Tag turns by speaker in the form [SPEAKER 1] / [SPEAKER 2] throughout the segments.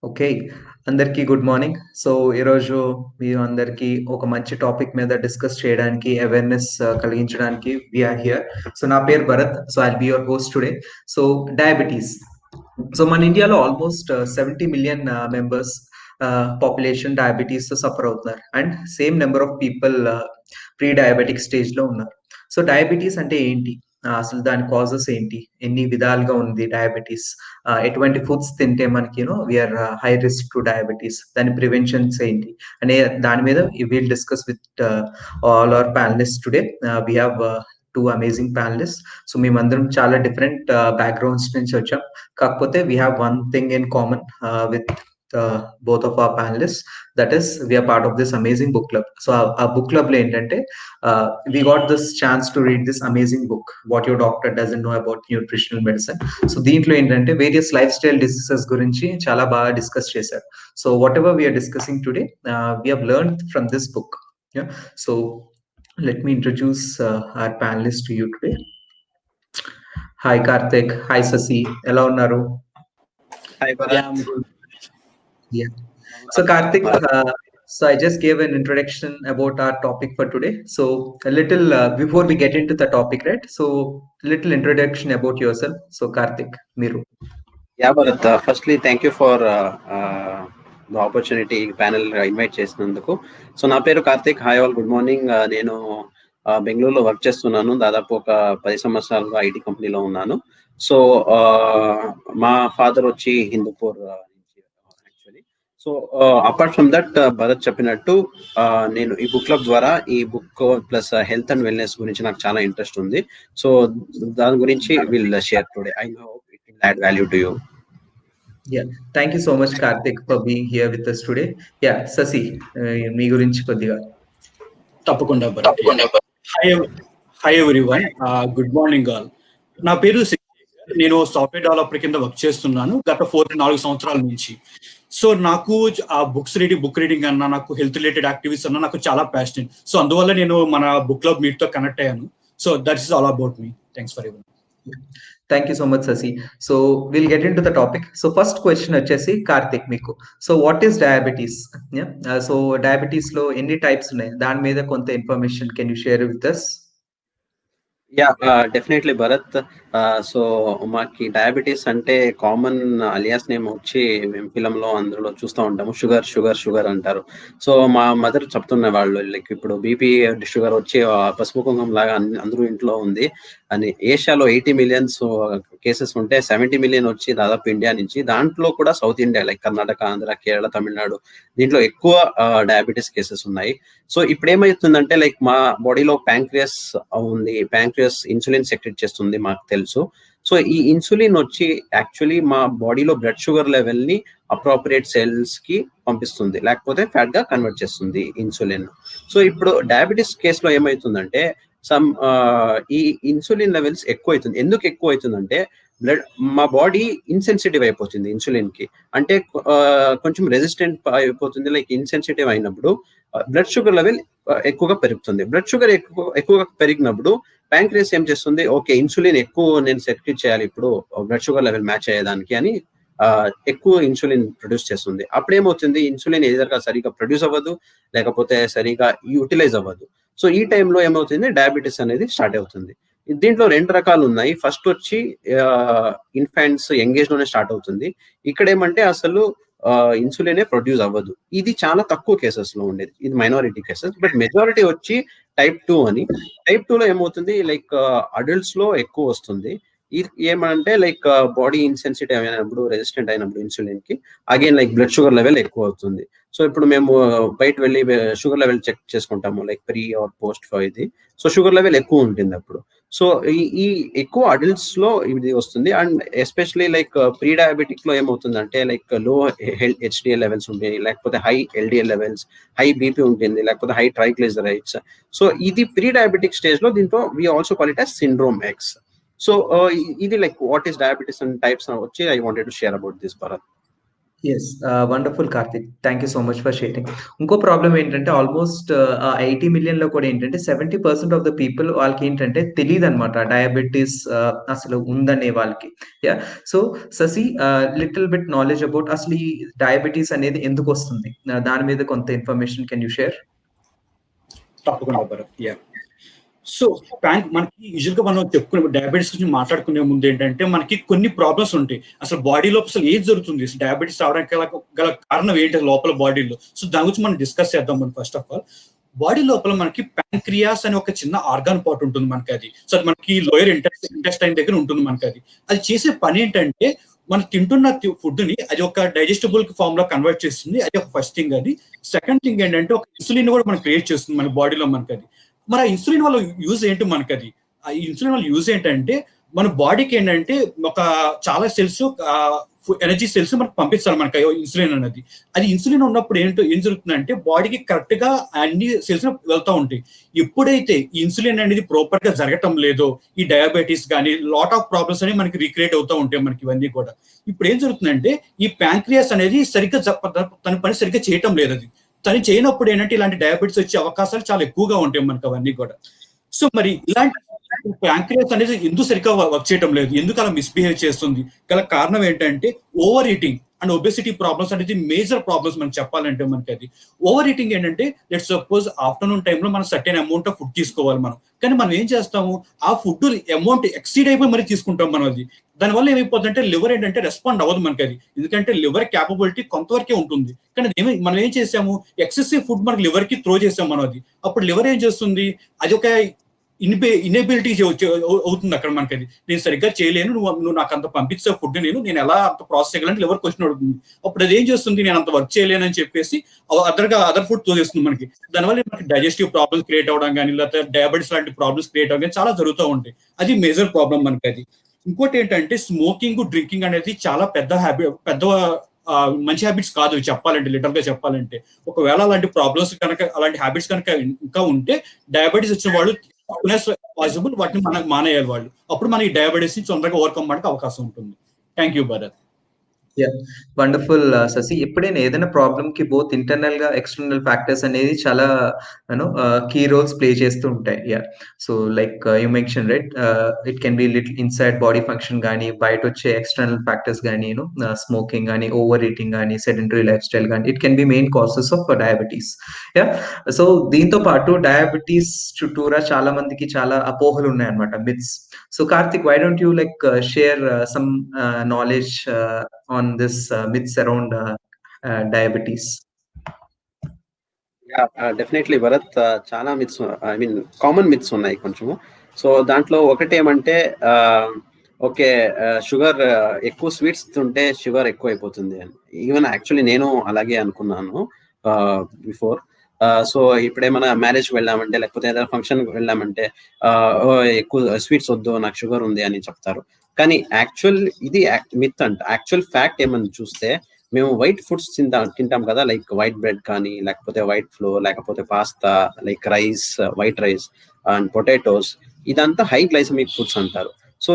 [SPEAKER 1] Okay. అందరికీ good morning. So, ఈరోజు మీ అందరికీ ఒక మంచి టాపిక్ మీద డిస్కస్ చేయడానికి, అవేర్‌నెస్ కలిగించడానికి వి ఆర్ హియర్. సో, నా పేరు Bharat. So, I'll be your host today. So, diabetes. So, మన ఇండియాలో ఆల్మోస్ట్ 70 మిలియన్ మెంబర్స్ పాపులేషన్ డయాబెటీస్‌తో సఫర్ అవుతున్నారు. And same number of people pre diabetic స్టేజ్‌లో ఉన్నారు. సో, డయాబెటీస్ అంటే ఏంటి? అసలు దాని కాజెస్ ఏంటి? ఎన్ని విధాలుగా ఉంది డయాబెటీస్? ఎటువంటి ఫుడ్స్ తింటే మనకి we are high risk to diabetes, దాని ప్రివెన్షన్స్ ఏంటి అనే దాని మీద will discuss with all our panelist today. We have two amazing panelist. So మేమందరం చాలా డిఫరెంట్ బ్యాక్గ్రౌండ్స్ నుంచి వచ్చాం. కాకపోతే we have one thing in common with both of our panelists, that is we are part of this amazing book club. So our book club lo entante we got this chance to read this amazing book, What Your Doctor Doesn't Know About Nutritional Medicine. So దీంట్లో ఏంటంటే various life style diseases గురించి చాలా బాగా discuss చేశారు. So whatever we are discussing today we have learn from this book. So let me introduce our panelists to you today. Hi Karthik, hi Sasi, ఎలా ఉన్నారు?
[SPEAKER 2] Hi Bharat.
[SPEAKER 1] Yeah. So Karthik, so I just gave an introduction about our topic for today. So a little before we get into the topic, right? So little introduction about yourself. So Karthik, Miru.
[SPEAKER 2] Yeah, Bharat. Firstly, thank you for the opportunity panel invite చేసినందుకు. So నా పేరు Karthik. Hi all, good morning. నేను బెంగళూరులో work చేస్తున్నాను. దాదాపు ఒక 10 సంవత్సరాలుగా IT కంపెనీలో ఉన్నాను. సో మా ఫాదర్ వచ్చి హిందూపూర్ నుంచి actually. So apart from that, Bharat చెప్పినట్టు నేను ఈ బుక్ క్లబ్ ద్వారా ఈ book plus health and wellness గురించి నాకు చాలా ఇంట్రెస్ట్ ఉంది. సో దాని గురించి will share today. I hope it will add value to you.
[SPEAKER 1] Yeah, thank you so much Karthik for being here with us today. Yeah, Sasi, మీ గురించి కొద్దిగా.
[SPEAKER 3] తప్పకుండా Bharat. Hi everyone, good morning all. నా పేరు శేఖర్. నేను software developer కింద work చేస్తున్నాను గత 4 సంవత్సరాల నుంచి. సో నాకు ఆ బుక్ రీడింగ్ అన్నా, నాకు హెల్త్ రిలేటెడ్ యాక్టివిటీస్ అన్నా నాకు చాలా ప్యాషనేట్. సో అందువల్ల నేను మన బుక్ క్లబ్ మీట్తో కనెక్ట్ అయ్యాను. So that is all about me. Thanks for every.
[SPEAKER 1] Thank you so much, Sasi. So we'll get into the topic. So first question వచ్చేసి కార్తిక్ మీకు. So what is diabetes? Yeah. So diabetes లో ఎన్ని types ఉన్నాయి? దాని మీద కొంత information can you share with us?
[SPEAKER 2] Yeah, definitely Bharat. So మాకి diabetes అంటే కామన్ అలియాస్ నేమ్ వచ్చి మేము ఫిలంలో అందులో చూస్తూ ఉంటాము, షుగర్ షుగర్ షుగర్ అంటారు. సో మా మదర్ చెప్తున్న వాళ్ళు లైక్ ఇప్పుడు బీపీ షుగర్ వచ్చి పసుపు కుంకుమ లాగా అందరూ ఇంట్లో ఉంది అని. ఏషియాలో 80 మిలియన్స్ కేసెస్ ఉంటే 70 మిలియన్ వచ్చి దాదాపు ఇండియా నుంచి, దాంట్లో కూడా south India like Karnataka, Andhra, Kerala, Tamil Nadu, దీంట్లో ఎక్కువ డయాబెటీస్ కేసెస్ ఉన్నాయి. సో ఇప్పుడు ఏమవుతుందంటే లైక్ మా బాడీలో ప్యాంక్రియాస్ ఉంది. ప్యాంక్రియాస్ ఇన్సులిన్ సెక్రెట్ చేస్తుంది, మాకు తెలుసు. సో ఈ ఇన్సులిన్ వచ్చి యాక్చువల్లీ మా బాడీలో బ్లడ్ షుగర్ లెవెల్ ని అప్రోప్రియేట్ సెల్స్ కి పంపిస్తుంది, లేకపోతే ఫ్యాట్ గా కన్వర్ట్ చేస్తుంది ఇన్సులిన్. సో ఇప్పుడు డయాబెటీస్ కేసులో ఏమవుతుందంటే ఈ ఇన్సులిన్ లెవెల్స్ ఎక్కువ అవుతుంది. ఎందుకు ఎక్కువ అవుతుందంటే మా బాడీ ఇన్సెన్సిటివ్ అయిపోతుంది ఇన్సులిన్ కి. అంటే కొంచెం రెసిస్టెంట్ అయిపోతుంది. లైక్ ఇన్సెన్సిటివ్ అయినప్పుడు బ్లడ్ షుగర్ లెవెల్ ఎక్కువగా పెరుగుతుంది. బ్లడ్ షుగర్ ఎక్కువగా పెరిగినప్పుడు ప్యాంక్రియాస్ ఏం చేస్తుంది, ఓకే ఇన్సులిన్ ఎక్కువ నేను సెక్రెట్ చేయాలి ఇప్పుడు బ్లడ్ షుగర్ లెవెల్ మ్యాచ్ అయ్యేదానికి అని ఎక్కువ ఇన్సులిన్ ప్రొడ్యూస్ చేస్తుంది. అప్పుడేమవుతుంది, ఇన్సులిన్ ఏదైనా సరిగా ప్రొడ్యూస్ అవ్వదు, లేకపోతే సరిగా యూటిలైజ్ అవ్వదు. సో ఈ టైంలో ఏమవుతుంది, డయాబెటీస్ అనేది స్టార్ట్ అవుతుంది. దీంట్లో 2 రకాలు ఉన్నాయి. ఫస్ట్ వచ్చి ఇన్ఫాంట్స్ యంగేజ్ లోనే స్టార్ట్ అవుతుంది. ఇక్కడ ఏమంటే అసలు ఇన్సులినే ప్రొడ్యూస్ అవ్వదు. ఇది చాలా తక్కువ కేసెస్ లో ఉండేది, ఇది మైనారిటీ కేసెస్. బట్ మెజారిటీ వచ్చి టైప్ 2 అని. టైప్ 2 లో ఏమవుతుంది, లైక్ అడల్ట్స్ లో ఎక్కువ వస్తుంది. ఇది ఏమంటే లైక్ బాడీ ఇన్సెన్సిటివ్ అయినప్పుడు, రెసిస్టెంట్ అయినప్పుడు ఇన్సులిన్ కి again like blood sugar level ఎక్కువ అవుతుంది. సో ఇప్పుడు మేము బయట వెళ్ళి షుగర్ లెవెల్ చెక్ చేసుకుంటాము, like pre or post for ఇది. సో షుగర్ లెవెల్ ఎక్కువ ఉంటుంది అప్పుడు. సో ఈ ఎక్కువ అడల్ట్స్ లో ఇది వస్తుంది. And especially like pre diabetic లో ఏమవుతుందంటే లైక్ లో హెచ్డిఎల్ లెవెల్స్ ఉంటాయి, లేకపోతే high LDL levels, high BP ఉంటుంది, లేకపోతే హై ట్రైగ్లిజరైడ్స్. సో ఇది ప్రీ డయాబెటిక్ స్టేజ్ లో. దీంట్లో we also call it as syndrome X. So ఇది like what is diabetes and types వచ్చి I wanted to share about this, Bharat.
[SPEAKER 1] Yes wonderful Karthik, thank you so much for sharing. ఇంకో problem ఏంటంటే almost 80 million లో కూడా ఏంటంటే 70% of the people వాళ్ళకి ఏంటంటే తెలియదు అనమాట డయాబెటీస్ అసలు ఉందనే వాళ్ళకి. యా, సో ససి లిటిల్ బిట్ నాలెడ్జ్ అబౌట్ అసలు ఈ డయాబెటీస్ అనేది ఎందుకు వస్తుంది, దాని మీద కొంత ఇన్ఫర్మేషన్ కెన్ యూ షేర్?
[SPEAKER 3] తప్పకుండా భరత్. యా, సో మనకి యూజువల్ గా మనం చెప్పుకునే డయాబెటీస్ గురించి మాట్లాడుకునే ముందు ఏంటంటే మనకి కొన్ని ప్రాబ్లమ్స్ ఉంటాయి. అసలు బాడీలో అసలు ఏం జరుగుతుంది, డయాబెటీస్ రావడానికి గల కారణం ఏంటి లోపల బాడీలో. సో దాని గురించి మనం డిస్కస్ చేద్దాం. మనం ఫస్ట్ ఆఫ్ ఆల్ బాడీ లోపల మనకి ప్యాంక్రియాస్ అనే ఒక చిన్న ఆర్గాన్ పార్ట్ ఉంటుంది మనకి. అది సో అది మనకి లోయర్ ఇంటెస్టైన్ దగ్గర ఉంటుంది మనకి. అది చేసే పని ఏంటంటే మనం తింటున్న ఫుడ్ ని అది ఒక డైజెస్టబుల్ ఫామ్ లో కన్వర్ట్ చేస్తుంది. అది ఒక ఫస్ట్ థింగ్. అది సెకండ్ థింగ్ ఏంటంటే ఒక ఇన్సులిన్ కూడా మనం క్రియేట్ చేస్తుంది మన బాడీలో మనకి. అది మరి ఆ ఇన్సులిన్ వల్ల యూజ్ ఏంటి మనకి? అది ఆ ఇన్సులిన్ వల్ల యూజ్ ఏంటంటే మన బాడీకి ఏంటంటే ఒక చాలా సెల్స్ ఎనర్జీ సెల్స్ మనకు పంపించాలి మనకి ఇన్సులిన్ అనేది. అది ఇన్సులిన్ ఉన్నప్పుడు ఏం జరుగుతుందంటే బాడీకి కరెక్ట్ గా అన్ని సెల్స్ వెళ్తూ ఉంటాయి. ఎప్పుడైతే ఈ ఇన్సులిన్ అనేది ప్రాపర్ గా జరగటం లేదో ఈ డయాబెటీస్ కానీ లాట్ ఆఫ్ ప్రాబ్లమ్స్ అనేవి మనకి రీక్రియేట్ అవుతూ ఉంటాయి మనకి ఇవన్నీ కూడా. ఇప్పుడు ఏం జరుగుతుందంటే ఈ ప్యాంక్రియాస్ అనేది సరిగ్గా తన పని సరిగ్గా చేయటం లేదు. అది తను చేయనప్పుడు ఏంటంటే ఇలాంటి డయాబెటీస్ వచ్చే అవకాశాలు చాలా ఎక్కువగా ఉంటాయి మనకి అవన్నీ కూడా. సో మరి ఇలాంటి ప్యాంక్రియాస్ అనేది ఎందుకు సరిగ్గా వర్క్ చేయడం లేదు, ఎందుకు అలా మిస్బిహేవ్ చేస్తుంది, గల కారణం ఏంటంటే over eating and obesity problems అనేది మేజర్ ప్రాబ్లమ్స్ మనం చెప్పాలంటే మనకి. అది ఓవర్ ఈటింగ్ ఏంటంటే లెట్స్ సపోజ్ ఆఫ్టర్నూన్ టైంలో మనం సర్టెన్ అమౌంట్ ఆఫ్ ఫుడ్ తీసుకోవాలి మనం, కానీ మనం ఏం చేస్తాము ఆ ఫుడ్ అమౌంట్ ఎక్సీడ్ అయిపోయి మరి తీసుకుంటాం మనం. అది దానివల్ల ఏమైపోతుందంటే లివర్ ఏంటంటే రెస్పాండ్ అవ్వదు మనకి. అది ఎందుకంటే లివర్ క్యాపబిలిటీ కొంతవరకే ఉంటుంది, కానీ మనం ఏం చేసాము ఎక్సెసివ్ ఫుడ్ మనకి లివర్ కి త్రో చేసాం మనం. అది అప్పుడు లివర్ ఏం చేస్తుంది, అది ఒక ఇన్ఎబిలిటీ అవుతుంది అక్కడ మనకి. అది నేను సరిగ్గా చేయలేను, నువ్వు నాకు అంత పంపించే ఫుడ్ నేను ఎలా అంత ప్రాసెస్ చేయగలంటే లివర్ క్వశ్చన్ అడుగుతుంది. అప్పుడు అది ఏం చేస్తుంది, నేను అంత వర్క్ చేయలేను అని చెప్పేసి అదర్ ఫుడ్ తోసేస్తుంది మనకి. దానివల్ల మనకి డైజెస్టివ్ ప్రాబ్లమ్స్ క్రియేట్ అవ్వడం కానీ లేకపోతే డయాబెటీస్ లాంటి ప్రాబ్లమ్స్ క్రియేట్ అవ్వడం కానీ చాలా జరుగుతూ ఉంటాయి. అది మేజర్ ప్రాబ్లం మనకి. అది ఇంకోటి ఏంటంటే స్మోకింగ్ డ్రింకింగ్ అనేది చాలా పెద్ద మంచి హ్యాబిట్స్ కాదు చెప్పాలంటే, లిటరల్ గా చెప్పాలంటే. ఒకవేళ అలాంటి ప్రాబ్లమ్స్ కనుక అలాంటి హ్యాబిట్స్ కనుక ఇంకా ఉంటే డయాబెటీస్ వచ్చిన వాళ్ళు పాసిబుల్ వాటిని మనకు మానేయాలి వాళ్ళు. అప్పుడు మనకి డయాబెటీస్ ని తొందరగా ఓవర్కమ్ చేయడానికి అవకాశం ఉంటుంది. Thank you Bharat.
[SPEAKER 1] Yeah, wonderful Shashi. ఎప్పుడైనా ఏదైనా ప్రాబ్లమ్ కి బోత్ ఇంటర్నల్ గా ఎక్స్టర్నల్ ఫ్యాక్టర్స్ అనేది చాలా కీ రోల్స్ ప్లే చేస్తూ ఉంటాయి. Yeah, so like you mention right, it can be little inside body function కానీ బయట వచ్చే ఎక్స్టర్నల్ ఫ్యాక్టర్స్ కానీ స్మోకింగ్ కానీ ఓవర్ ఈటింగ్ కానీ సెడెంటరీ లైఫ్ స్టైల్ కానీ it can be main causes of diabetes. Yeah, so దీంతో పాటు డయాబెటీస్ చుట్టూరా చాలా మందికి చాలా అపోహలు ఉన్నాయన్నమాట, myths. So Karthik, why don't you share some knowledge on this myths around diabetes?
[SPEAKER 2] Definitely Bharat, చాలా myths, I mean common myths ఉన్నాయి కొంచెము. సో దాంట్లో ఒకటి ఏమంటే ఓకే షుగర్ ఎక్కువ స్వీట్స్ తింటే షుగర్ ఎక్కువ అయిపోతుంది అని. ఈవెన్ యాక్చువల్లీ నేను అలాగే అనుకున్నాను బిఫోర్. సో ఇప్పుడేమైనా మ్యారేజ్కి వెళ్ళామంటే లేకపోతే ఏదైనా ఫంక్షన్కి వెళ్ళామంటే ఎక్కువ స్వీట్స్ వద్దు నాకు షుగర్ ఉంది అని చెప్తారు. కానీ యాక్చువల్ ఇది మిత్ అంట. యాక్చువల్ ఫ్యాక్ట్ ఏమని చూస్తే మేము వైట్ ఫుడ్స్ తింటాం కదా, లైక్ వైట్ బ్రెడ్ కానీ లేకపోతే వైట్ ఫ్లోర్ లేకపోతే pasta like rice, white rice and potatoes, ఇదంతా హై గ్లైసమిక్ ఫుడ్స్ అంటారు. సో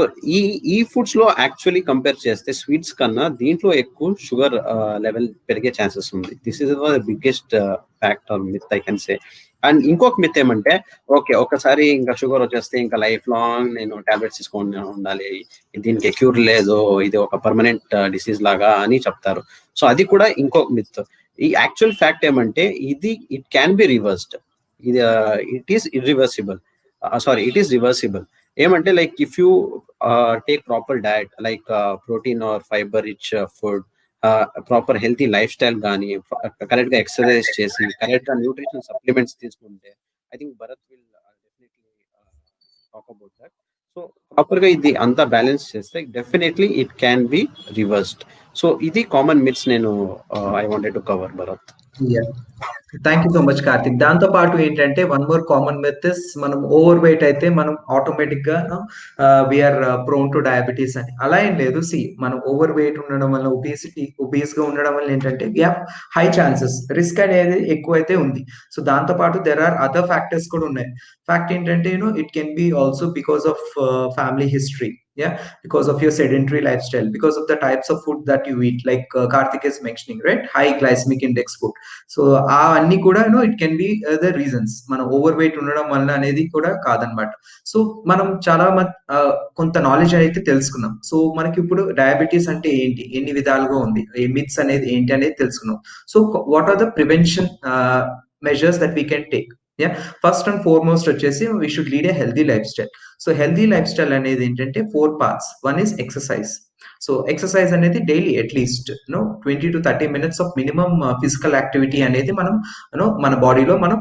[SPEAKER 2] ఈ ఫుడ్స్ లో యాక్చువల్లీ కంపేర్ చేస్తే స్వీట్స్ కన్నా దీంట్లో ఎక్కువ షుగర్ లెవెల్ పెరిగే ఛాన్సెస్ ఉంది. This is the biggest fact are myth I can say. And ఇంకొక మిత్ ఏమంటే ఓకే ఒకసారి ఇంకా షుగర్ వచ్చేస్తే ఇంకా లైఫ్ లాంగ్ నేను టాబ్లెట్స్ తీసుకొని ఉండాలి, దీనికి క్యూర్ లేదు, ఇది ఒక పర్మనెంట్ డిసీజ్ లాగా అని చెప్తారు. సో అది కూడా ఇంకొక మిత్. ఈ యాక్చువల్ ఫ్యాక్ట్ ఏమంటే ఇట్ క్యాన్ బి రివర్స్డ్. ఇది ఇట్ ఈస్ రివర్సిబుల్. ఏమంటే like if you take proper diet like protein or fibre rich food, proper healthy lifestyle కానీ కరెక్ట్ గా ఎక్సర్సైజ్ చేసి కరెక్ట్ గా న్యూట్రిషన్ సప్లిమెంట్స్ తీసుకుంటే I think Bharat will definitely talk about that. So proper గా ఇది అంతా balance చేస్తే definitely it can be reversed. So ఇది కామన్ మిత్స్ నేను I wanted to cover Bharat.
[SPEAKER 1] Thank you so much Karthik. దాంతో పాటు ఏంటంటే one more common myth is మనం ఓవర్ వెయిట్ అయితే మనం ఆటోమేటిక్ గా వీఆర్ ప్రోన్ టు డయాబెటీస్ అని. అలా ఏం లేదు. మనం ఓవర్ వెయిట్ ఉండడం వల్ల ఒబీస్ గా ఉండడం వల్ల ఏంటంటే we have high chances, risk అనేది ఎక్కువైతే ఉంది. సో దాంతో పాటు దెర్ ఆర్ అదర్ ఫ్యాక్టర్స్ కూడా ఉన్నాయి. ఫ్యాక్ట్ ఏంటంటే it can be also because of family history. Yeah, because of your sedentary lifestyle, because of the types of food that you eat, like Karthik is mentioning, right? High glycemic index food. So అవన్నీ కూడా it can be the reasons. మనం over weight ఉండడం వల్ల అనేది కూడా కాదనమాట. So మనం చాలా కొంత నాలెడ్జ్ అయితే తెలుసుకున్నాం. సో మనకి ఇప్పుడు డయాబెటీస్ అంటే ఏంటి, ఎన్ని విధాలుగా ఉంది, మిత్స్ అనేది ఏంటి అనేది తెలుసుకున్నాం. So what are the prevention measures that we can take? First and foremost వచ్చేసి we should lead a healthy lifestyle. So healthy lifestyle అనేది ఏంటంటే 4 parts. One is exercise. So exercise అనేది daily at least 20 to 30 minutes of minimum physical activity అనేది మనం మన బాడీలో మనం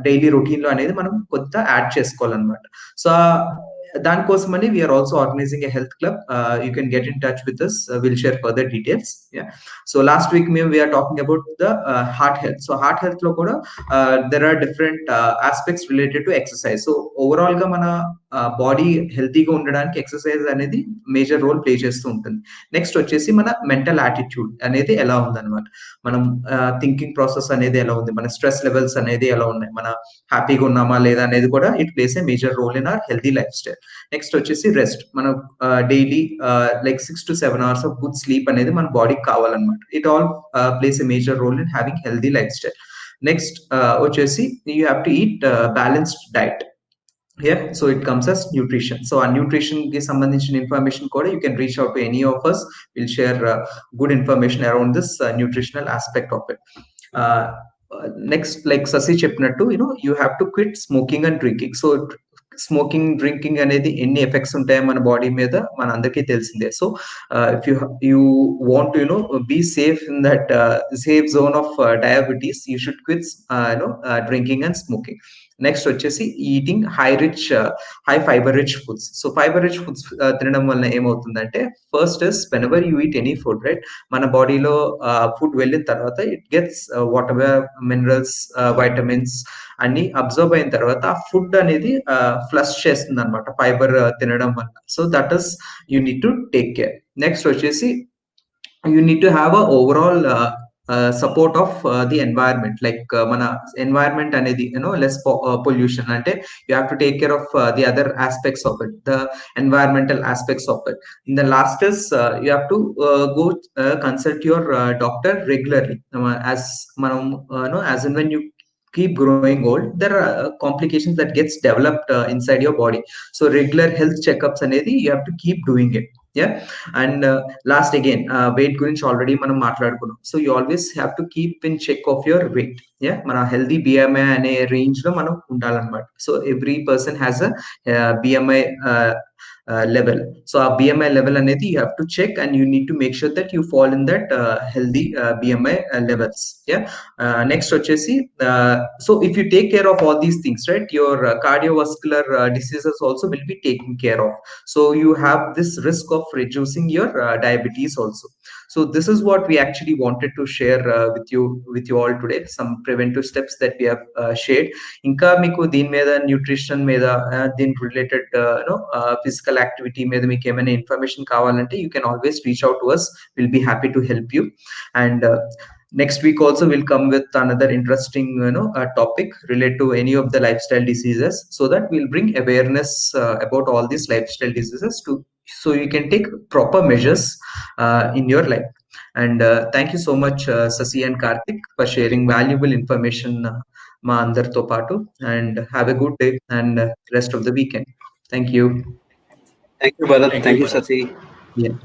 [SPEAKER 1] daily routine లో అనేది మనం కొంత యాడ్ చేసుకోవాలన్నమాట. సో దానికోసమని we are also organising a health club. You can get in touch with us. We'll share further details. Yeah. So last week we are talking about the heart health. So heart health lo kuda there are different aspects related to exercise. So overall ga mana body హెల్తీగా ఉండడానికి exercise అనేది major role play చేస్తూ ఉంటుంది. Next వచ్చేసి మన mental attitude అనేది ఎలా ఉందన్నమాట. మనం థింకింగ్ ప్రాసెస్ అనేది ఎలా ఉంది, మన స్ట్రెస్ లెవెల్స్ అనేది ఎలా ఉన్నాయి, మన హ్యాపీగా ఉన్నామా లేదా అనేది కూడా it plays a major role in our healthy lifestyle. Next వచ్చేసి రెస్ట్. మనం daily like 6 to 7 hours of good sleep అనేది మన బాడీకి కావాలన్నమాట. It all plays a major role in having healthy lifestyle. Next వచ్చేసి you have to eat balanced diet. Yeah, so it comes as nutrition. So our nutrition ki sambandhinchina information kuda you can reach out to any of us. We'll share good information around this nutritional aspect of it. Next, like Sasi cheppinattu, you have to quit smoking and drinking. So smoking, drinking అనేది ఎన్ని effects ఉంటాయో మన body మీద మన అందరికీ తెలిసిందే. So if you want to be safe in that safe zone of diabetes, you should quit drinking and smoking. Next వచ్చేసి eating high fibre rich foods. So fibre rich foods తినడం వల్ల ఏమవుతుందంటే, first is whenever you eat any food, right, మన బాడీలో food వెళ్ళిన తర్వాత it gets whatever minerals, vitamins అన్ని absorb అయిన తర్వాత ఆ ఫుడ్ అనేది ఫ్లష్ చేస్తుంది అనమాట ఫైబర్ తినడం వల్ల. So that is you need to take care. Next వచ్చేసి you need to have a overall support of the environment. Like మన ఎన్వైరన్మెంట్ అనేది లెస్ పొల్యూషన్, అంటే you have to take care of the other aspects of it, the environmental aspects of it. In the last is you have to go consult your doctor regularly. As మనం as in when you keep growing old, there are complications that gets developed inside your body. So regular health checkups anedi you have to keep doing it. Yeah. And last again, weight gurinchi already manam maatladukunnam. So you always have to keep in check of your weight. Yeah, mana healthy BMI ane range lo manam undalanamata. So every person has a BMI level. So our BMI level anedi you have to check, and you need to make sure that you fall in that healthy BMI levels. Yeah. Next వచ్చేసి so if you take care of all these things, right, your cardiovascular diseases also will be taken care of. So you have this risk of reducing your diabetes also. So this is what we actually wanted to share with you all today, some preventive steps that we have shared. ఇంకా మీకు దీని మీద, nutrition మీద, దీని related physical activity మీద మీకు ఏమైనా information కావాలంటే you can always reach out to us. We'll be happy to help you. And next week also we'll come with another interesting topic related to any of the lifestyle diseases, so that we'll bring awareness about all these lifestyle diseases so you can take proper measures in your life. And thank you so much Sasi and Karthik for sharing valuable information మా అందరితో పాటు. And have a good day and rest of the weekend. Thank you.
[SPEAKER 2] Thank you, Bharat. Thank you, Sasi.
[SPEAKER 1] Yeah.